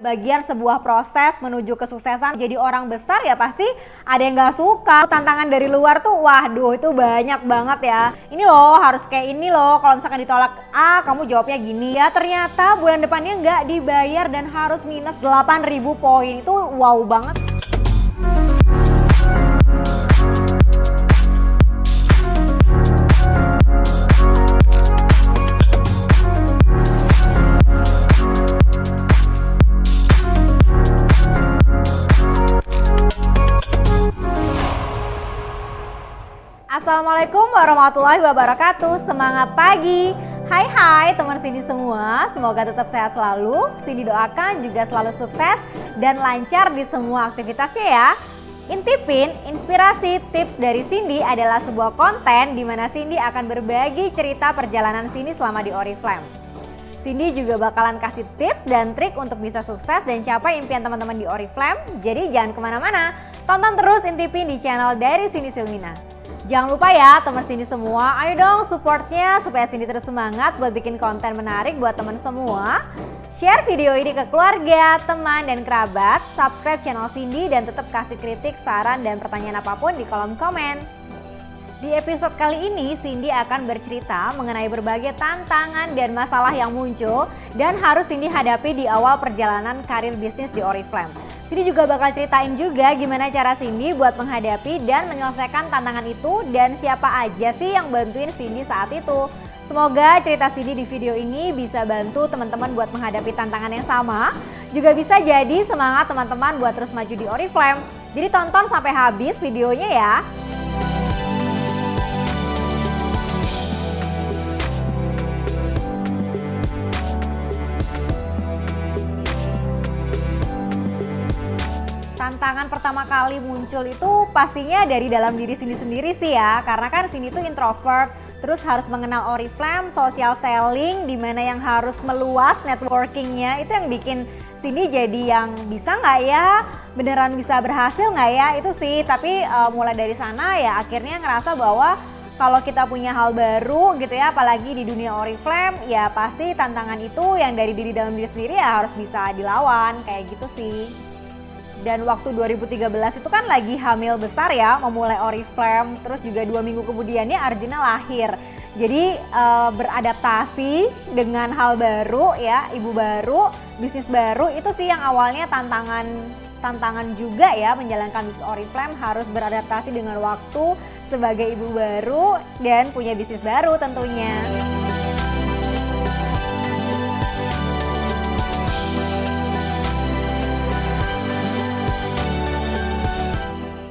bagian sebuah proses menuju kesuksesan. Jadi orang besar ya pasti ada yang gak suka. Tantangan dari luar tuh waduh itu banyak banget ya. Ini loh harus kayak ini loh, kalau misalkan ditolak A kamu jawabnya gini ya. Ternyata bulan depannya nggak dibayar dan harus minus 8.000 poin. Itu wow banget. Assalamualaikum warahmatullahi wabarakatuh. Semangat pagi. Hai teman Cindy semua. Semoga tetap sehat selalu. Cindy doakan juga selalu sukses dan lancar di semua aktivitasnya ya. Intipin, inspirasi, tips dari Cindy adalah sebuah konten di mana Cindy akan berbagi cerita perjalanan Cindy selama di Oriflame. Cindy juga bakalan kasih tips dan trik untuk bisa sukses dan capai impian teman-teman di Oriflame. Jadi jangan kemana-mana, tonton terus Intipin di channel dari Cindy Silmina. Jangan lupa ya teman Cindy semua, ayo dong supportnya supaya Cindy terus semangat buat bikin konten menarik buat teman semua. Share video ini ke keluarga, teman, dan kerabat, subscribe channel Cindy dan tetap kasih kritik, saran, dan pertanyaan apapun di kolom komen. Di episode kali ini Cindy akan bercerita mengenai berbagai tantangan dan masalah yang muncul dan harus Cindy hadapi di awal perjalanan karir bisnis di Oriflame. Cindy juga bakal ceritain juga gimana cara Cindy buat menghadapi dan menyelesaikan tantangan itu dan siapa aja sih yang bantuin Cindy saat itu. Semoga cerita Cindy di video ini bisa bantu teman-teman buat menghadapi tantangan yang sama. Juga bisa jadi semangat teman-teman buat terus maju di Oriflame. Jadi tonton sampai habis videonya ya. Tantangan pertama kali muncul itu pastinya dari dalam diri Cindy sendiri sih ya. Karena kan Cindy itu introvert, terus harus mengenal Oriflame, social selling, dimana yang harus meluas networkingnya. Itu yang bikin Cindy jadi yang bisa nggak ya, beneran bisa berhasil nggak ya, itu sih. Tapi mulai dari sana ya akhirnya ngerasa bahwa kalau kita punya hal baru gitu ya, apalagi di dunia Oriflame, ya pasti tantangan itu yang dari diri dalam diri sendiri ya harus bisa dilawan, kayak gitu sih. Dan waktu 2013 itu kan lagi hamil besar ya, memulai Oriflame, terus juga 2 minggu kemudiannya Arjuna lahir. Jadi beradaptasi dengan hal baru ya, ibu baru, bisnis baru, itu sih yang awalnya tantangan juga ya menjalankan bisnis Oriflame, harus beradaptasi dengan waktu sebagai ibu baru dan punya bisnis baru tentunya.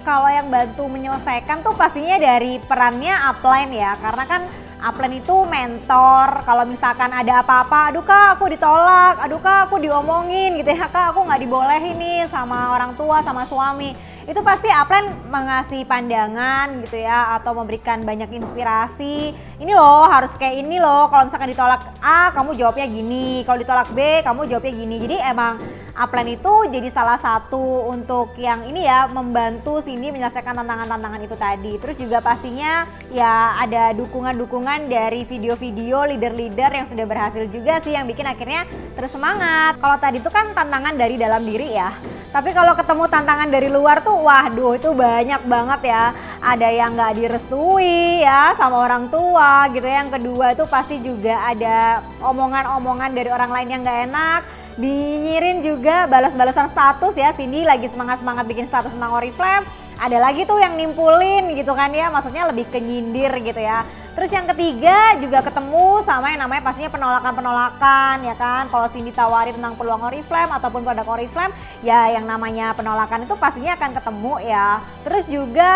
Kalau yang bantu menyelesaikan tuh pastinya dari perannya upline ya, karena kan upline itu mentor. Kalau misalkan ada apa-apa, aduh kak aku ditolak, aduh kak aku diomongin gitu ya, kak aku nggak dibolehin nih sama orang tua, sama suami. Itu pasti upline mengasih pandangan gitu ya, atau memberikan banyak inspirasi. Ini loh harus kayak ini loh, kalau misalkan ditolak A kamu jawabnya gini, kalau ditolak B kamu jawabnya gini. Jadi emang upline itu jadi salah satu untuk yang ini ya, membantu Cindy menyelesaikan tantangan-tantangan itu tadi. Terus juga pastinya ya ada dukungan-dukungan dari video-video leader-leader yang sudah berhasil juga sih, yang bikin akhirnya terus semangat. Kalau tadi itu kan tantangan dari dalam diri ya. Tapi kalau ketemu tantangan dari luar tuh waduh itu banyak banget ya. Ada yang nggak direstui ya sama orang tua gitu ya. Yang kedua itu pasti juga ada omongan-omongan dari orang lain yang nggak enak. Dinyirin juga balas-balasan status ya, Cindy lagi semangat-semangat bikin status tentang Oriflame. Ada lagi tuh yang nimpulin gitu kan ya, maksudnya lebih ke nyindir gitu ya. Terus yang ketiga juga ketemu sama yang namanya pastinya penolakan-penolakan ya kan. Kalau Cindy tawarin tentang peluang Oriflame ataupun produk Oriflame, ya yang namanya penolakan itu pastinya akan ketemu ya. Terus juga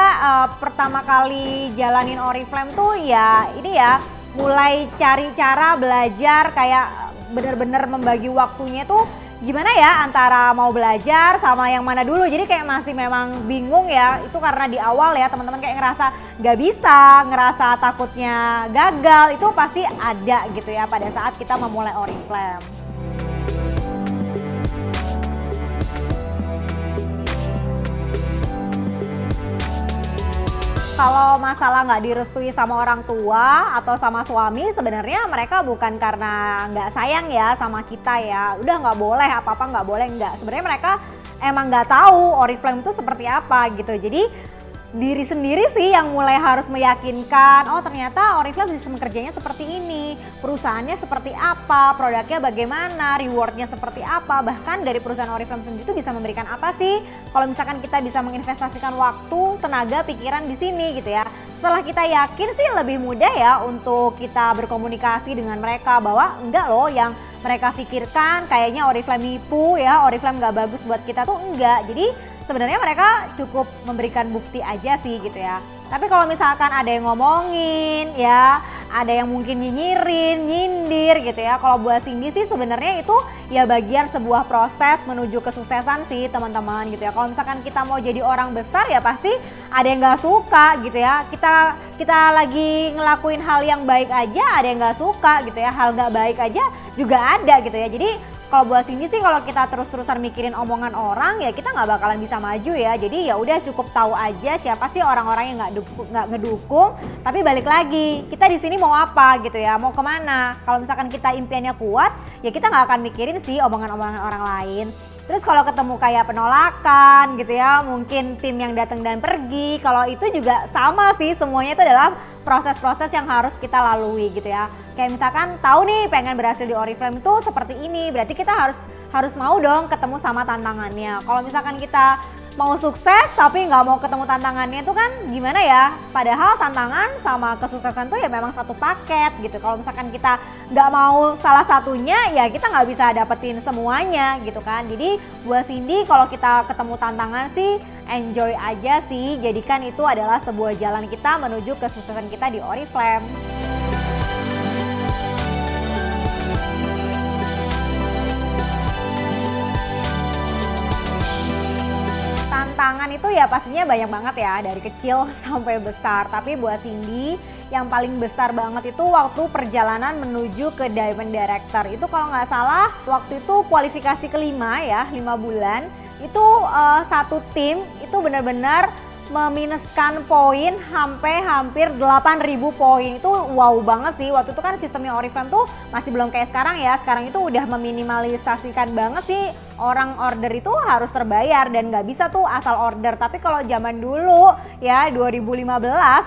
pertama kali jalanin Oriflame tuh ya ini ya, mulai cari cara belajar kayak bener-bener membagi waktunya tuh gimana ya antara mau belajar sama yang mana dulu. Jadi kayak masih memang bingung ya, itu karena di awal ya teman-teman kayak ngerasa gak bisa, ngerasa takutnya gagal, itu pasti ada gitu ya pada saat kita memulai Oriflame. Kalau masalah nggak direstui sama orang tua atau sama suami, sebenarnya mereka bukan karena nggak sayang ya sama kita ya. Udah nggak boleh, apa-apa nggak boleh, nggak. Sebenarnya mereka emang nggak tahu Oriflame itu seperti apa gitu. Jadi diri sendiri sih yang mulai harus meyakinkan, oh ternyata Oriflame sistem kerjanya seperti ini, perusahaannya seperti apa, produknya bagaimana, rewardnya seperti apa, bahkan dari perusahaan Oriflame sendiri itu bisa memberikan apa sih kalau misalkan kita bisa menginvestasikan waktu, tenaga, pikiran di sini gitu ya. Setelah kita yakin sih lebih mudah ya untuk kita berkomunikasi dengan mereka bahwa enggak loh yang mereka pikirkan kayaknya Oriflame nipu ya, Oriflame nggak bagus buat kita tuh enggak. Jadi sebenarnya mereka cukup memberikan bukti aja sih gitu ya. Tapi kalau misalkan ada yang ngomongin ya, ada yang mungkin nyinyirin, nyindir gitu ya. Kalau buat Cindy sih sebenarnya itu ya bagian sebuah proses menuju kesuksesan sih teman-teman gitu ya. Kalau misalkan kita mau jadi orang besar ya pasti ada yang nggak suka gitu ya. Kita lagi ngelakuin hal yang baik aja ada yang nggak suka gitu ya. Hal nggak baik aja juga ada gitu ya. Jadi kalau buat Cindy sih kalau kita terus-terusan mikirin omongan orang ya kita nggak bakalan bisa maju ya. Jadi ya udah cukup tahu aja siapa sih orang-orang yang nggak ngedukung. Tapi balik lagi kita di sini mau apa gitu ya, mau kemana. Kalau misalkan kita impiannya kuat ya kita nggak akan mikirin sih omongan-omongan orang lain. Terus kalau ketemu kayak penolakan gitu ya, mungkin tim yang datang dan pergi, kalau itu juga sama sih, semuanya itu adalah proses-proses yang harus kita lalui gitu ya. Kayak misalkan tahu nih pengen berhasil di Oriflame itu seperti ini, berarti kita harus mau dong ketemu sama tantangannya. Kalau misalkan kita mau sukses tapi nggak mau ketemu tantangannya itu kan gimana ya, padahal tantangan sama kesuksesan tuh ya memang satu paket gitu. Kalau misalkan kita nggak mau salah satunya ya kita nggak bisa dapetin semuanya gitu kan. Jadi buat Cindy kalau kita ketemu tantangan sih enjoy aja sih, jadikan itu adalah sebuah jalan kita menuju kesuksesan kita di Oriflame. Tantangan itu ya pastinya banyak banget ya dari kecil sampai besar. Tapi buat Cindy yang paling besar banget itu waktu perjalanan menuju ke Diamond Director. Itu kalau nggak salah waktu itu kualifikasi kelima ya, 5 bulan. Itu satu tim itu benar-benar meminuskan poin sampai hampir 8.000 poin. Itu wow banget sih. Waktu itu kan sistemnya Oriflame tuh masih belum kayak sekarang ya. Sekarang itu udah meminimalisasikan banget sih orang order itu harus terbayar dan nggak bisa tuh asal order. Tapi kalau zaman dulu ya 2015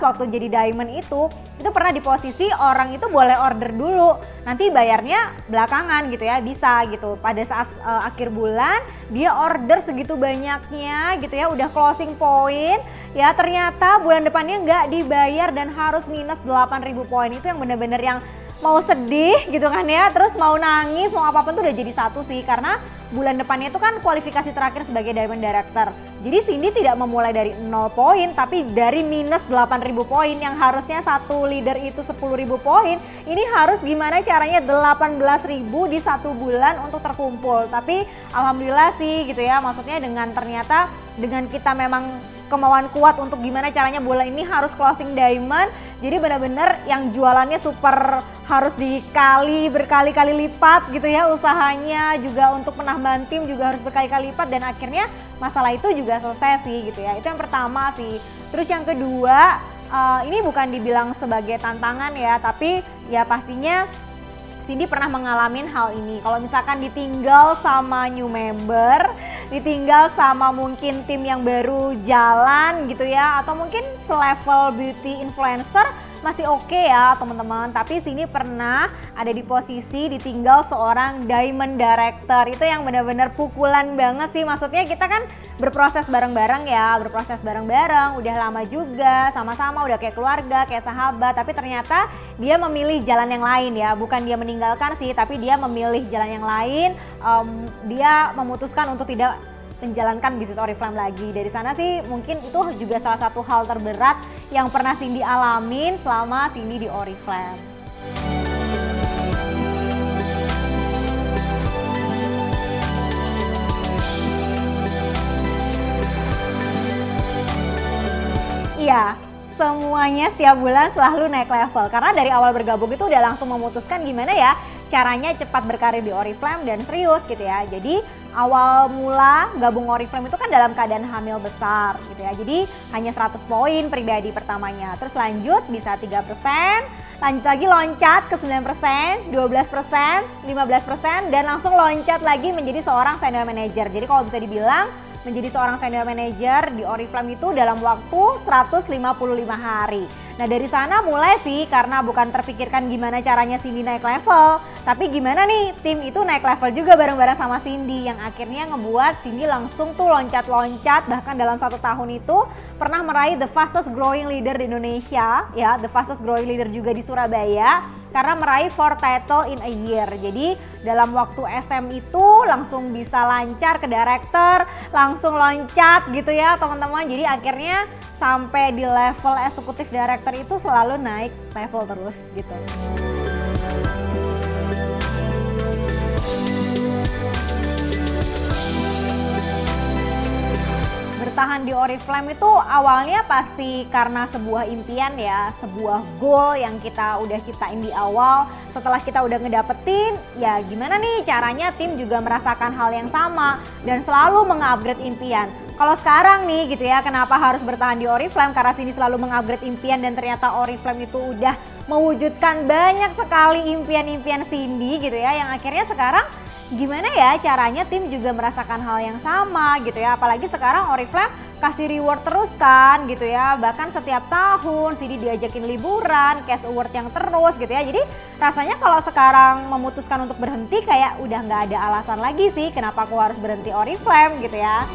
waktu jadi Diamond itu pernah di posisi orang itu boleh order dulu, nanti bayarnya belakangan gitu ya, bisa gitu. Pada saat akhir bulan dia order segitu banyaknya gitu ya, udah closing point ya, ternyata bulan depannya nggak dibayar dan harus minus 8.000 poin. Itu yang bener-bener yang mau sedih gitu kan ya, terus mau nangis, mau apapun tuh udah jadi satu sih, karena bulan depannya itu kan kualifikasi terakhir sebagai Diamond Director. Jadi Cindy tidak memulai dari 0 poin, tapi dari minus 8.000 poin yang harusnya satu leader itu 10.000 poin, ini harus gimana caranya 18.000 di satu bulan untuk terkumpul. Tapi alhamdulillah sih gitu ya, maksudnya dengan kita memang kemauan kuat untuk gimana caranya bola ini harus closing diamond. Jadi benar-benar yang jualannya super harus berkali-kali lipat gitu ya usahanya, juga untuk penambahan tim juga harus berkali-kali lipat, dan akhirnya masalah itu juga selesai sih gitu ya. Itu yang pertama sih. Terus yang kedua, ini bukan dibilang sebagai tantangan ya, tapi ya pastinya Cindy pernah mengalami hal ini. Kalau misalkan ditinggal sama new member, ditinggal sama mungkin tim yang baru jalan gitu ya, atau mungkin selevel beauty influencer masih oke ya teman-teman. Tapi Cindy pernah ada di posisi ditinggal seorang Diamond Director. Itu yang benar-benar pukulan banget sih. Maksudnya kita kan berproses bareng-bareng ya, udah lama juga, sama-sama udah kayak keluarga, kayak sahabat. Tapi ternyata dia memilih jalan yang lain ya, bukan dia meninggalkan sih, tapi dia memilih jalan yang lain. Dia memutuskan untuk tidak menjalankan bisnis Oriflame lagi. Dari sana sih mungkin itu juga salah satu hal terberat yang pernah Cindy alamin selama Cindy di Oriflame. Iya, semuanya setiap bulan selalu naik level. Karena dari awal bergabung itu udah langsung memutuskan gimana ya caranya cepat berkarir di Oriflame dan serius gitu ya. Jadi awal mula gabung Oriflame itu kan dalam keadaan hamil besar gitu ya. Jadi hanya 100 poin pribadi pertamanya. Terus lanjut bisa 3%, lanjut lagi loncat ke 9%, 12%, 15% dan langsung loncat lagi menjadi seorang senior manager. Jadi kalau bisa dibilang menjadi seorang senior manager di Oriflame itu dalam waktu 155 hari. Nah dari sana mulai sih, karena bukan terpikirkan gimana caranya Cindy naik level, tapi gimana nih tim itu naik level juga bareng-bareng sama Cindy, yang akhirnya ngebuat Cindy langsung tuh loncat-loncat, bahkan dalam 1 tahun itu pernah meraih the fastest growing leader di Indonesia, ya the fastest growing leader juga di Surabaya, karena meraih 4 title in a year. Jadi dalam waktu SM itu langsung bisa lancar ke director, langsung loncat gitu ya teman-teman. Jadi akhirnya sampai di level eksekutif director itu selalu naik level terus gitu. Bertahan di Oriflame itu awalnya pasti karena sebuah impian ya, sebuah goal yang kita udah ciptain di awal. Setelah kita udah ngedapetin, ya gimana nih caranya tim juga merasakan hal yang sama dan selalu meng-upgrade impian. Kalau sekarang nih gitu ya, kenapa harus bertahan di Oriflame? Karena Cindy selalu meng-upgrade impian dan ternyata Oriflame itu udah mewujudkan banyak sekali impian-impian Cindy gitu ya, yang akhirnya sekarang gimana ya caranya tim juga merasakan hal yang sama gitu ya. Apalagi sekarang Oriflame kasih reward terus kan gitu ya. Bahkan setiap tahun Cindy diajakin liburan, cash award yang terus gitu ya. Jadi rasanya kalau sekarang memutuskan untuk berhenti kayak udah nggak ada alasan lagi sih kenapa aku harus berhenti Oriflame gitu ya.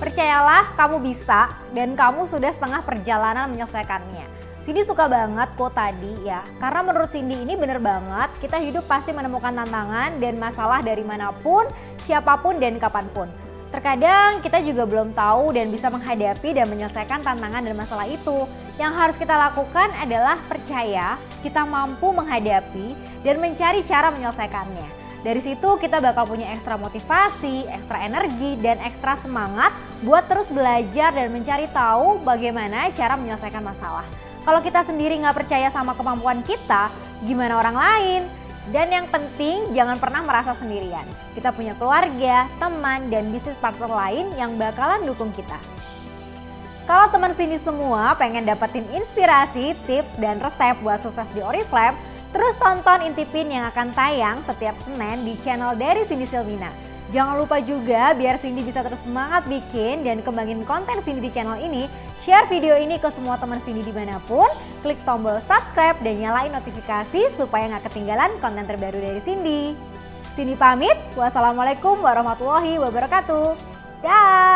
Percayalah kamu bisa dan kamu sudah setengah perjalanan menyelesaikannya. Cindy suka banget quote tadi ya, karena menurut Cindy ini bener banget, kita hidup pasti menemukan tantangan dan masalah dari manapun, siapapun dan kapanpun. Terkadang kita juga belum tahu dan bisa menghadapi dan menyelesaikan tantangan dan masalah itu. Yang harus kita lakukan adalah percaya kita mampu menghadapi dan mencari cara menyelesaikannya. Dari situ kita bakal punya ekstra motivasi, ekstra energi, dan ekstra semangat buat terus belajar dan mencari tahu bagaimana cara menyelesaikan masalah. Kalau kita sendiri nggak percaya sama kemampuan kita, gimana orang lain? Dan yang penting jangan pernah merasa sendirian. Kita punya keluarga, teman, dan bisnis partner lain yang bakalan dukung kita. Kalau teman Cindy semua pengen dapetin inspirasi, tips, dan resep buat sukses di Oriflame, terus tonton Intipin yang akan tayang setiap Senin di channel dari Cindy Silvina. Jangan lupa juga biar Cindy bisa terus semangat bikin dan kembangin konten Cindy di channel ini, share video ini ke semua teman Cindy dimanapun, klik tombol subscribe dan nyalain notifikasi supaya nggak ketinggalan konten terbaru dari Cindy. Cindy pamit, wassalamualaikum warahmatullahi wabarakatuh. Dah.